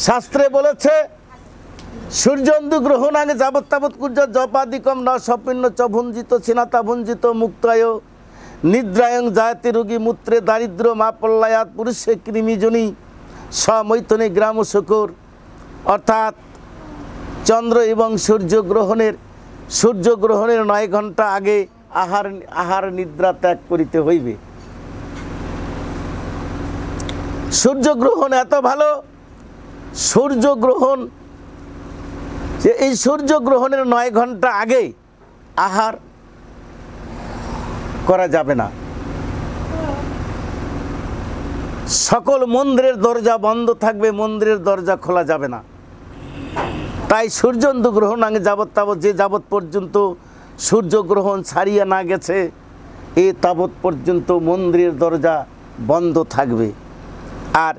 শাস্ত্রে বলেছে সূর্যন্দু গ্রহণ আগে যাবৎ তাবৎ কুর্য জপাদিকম ন স্বপ্ন চ ভুঞ্জিত ছিনাতা ভুঞ্জিত মুক্তায় নিদ্রায়ং জায়তে রোগী মূত্রে দারিদ্র মা পল্লায়াত পুরুষে কৃমিজনী সমৈথনে গ্রাম শকর। অর্থাৎ চন্দ্র এবং সূর্যগ্রহণের 9 ঘন্টা আগে আহার নিদ্রা ত্যাগ করিতে হইবে। সূর্যগ্রহণ এত ভালো, সূর্যগ্রহণ যে এই সূর্যগ্রহণের 9 ঘন্টা আগে আহার করা যাবে না। সকল মন্দিরের দরজা বন্ধ থাকবে, মন্দিরের দরজা খোলা যাবে না। তাই সূর্যন্দু গ্রহণ আগে যাবৎ তাবৎ যে যাবৎ পর্যন্ত সূর্যগ্রহণ ছাড়িয়ে না গেছে এ তাবৎ পর্যন্ত মন্দিরের দরজা বন্ধ থাকবে আর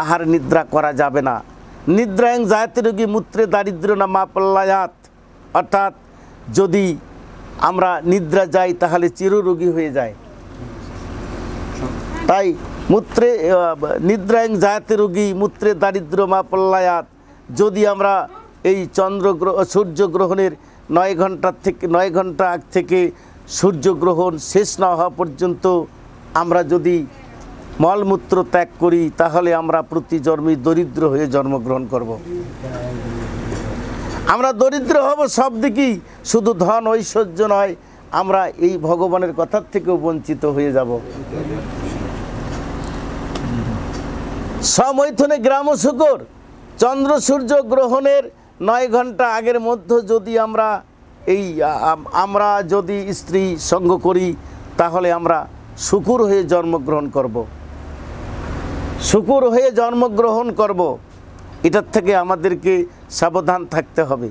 আহার নিদ্রা করা যাবে না। নিদ্রায়ং জায়তে রোগী মূত্রে দারিদ্র না মা পল্লায়াত, অর্থাৎ যদি আমরা নিদ্রা যাই তাহলে চিররোগী হয়ে যায়। তাই নিদ্রায়ং জায়তে রোগী মূত্রে দারিদ্র মা পল্লায়াত, যদি আমরা এই সূর্যগ্রহণের 9 ঘন্টা আগ থেকে সূর্যগ্রহণ শেষ না হওয়া পর্যন্ত আমরা যদি মলমূত্র ত্যাগ করি তাহলে আমরা প্রতি জন্মে দরিদ্র হয়ে জন্মগ্রহণ করব। আমরা দরিদ্র হব সব দিকেই, শুধু ধন ঐশ্বর্য নয়, আমরা এই ভগবানের কথার থেকেও বঞ্চিত হয়ে যাব। সমৈথনে গ্রাম শুকর, চন্দ্র সূর্য গ্রহণের 9 ঘন্টা আগের মধ্যে যদি আমরা যদি স্ত্রী সঙ্গ করি তাহলে আমরা শুকুর হয়ে জন্মগ্রহণ করব। শুকুর হয়ে জন্মগ্রহণ করব, এটার থেকে আমাদেরকে সাবধান থাকতে হবে।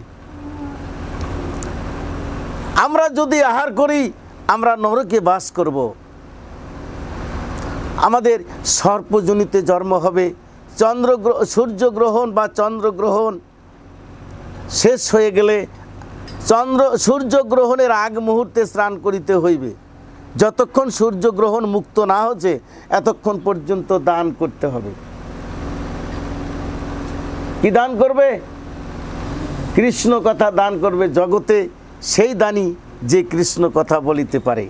আমরা যদি আহার করি আমরা নরকে বাস করব, আমাদের সর্পজনিতে জন্ম হবে। সূর্যগ্রহণ বা চন্দ্রগ্রহণ শেষ হয়ে গেলে সূর্যগ্রহণের আগ মুহূর্তে স্নান করিতে হইবে। যতক্ষণ সূর্যগ্রহণ মুক্ত না হচ্ছে এতক্ষণ পর্যন্ত দান করতে হবে। কি দান করবে? কৃষ্ণ কথা দান করবে। জগতে সেই দানি যে কৃষ্ণ কথা বলিতে পারে।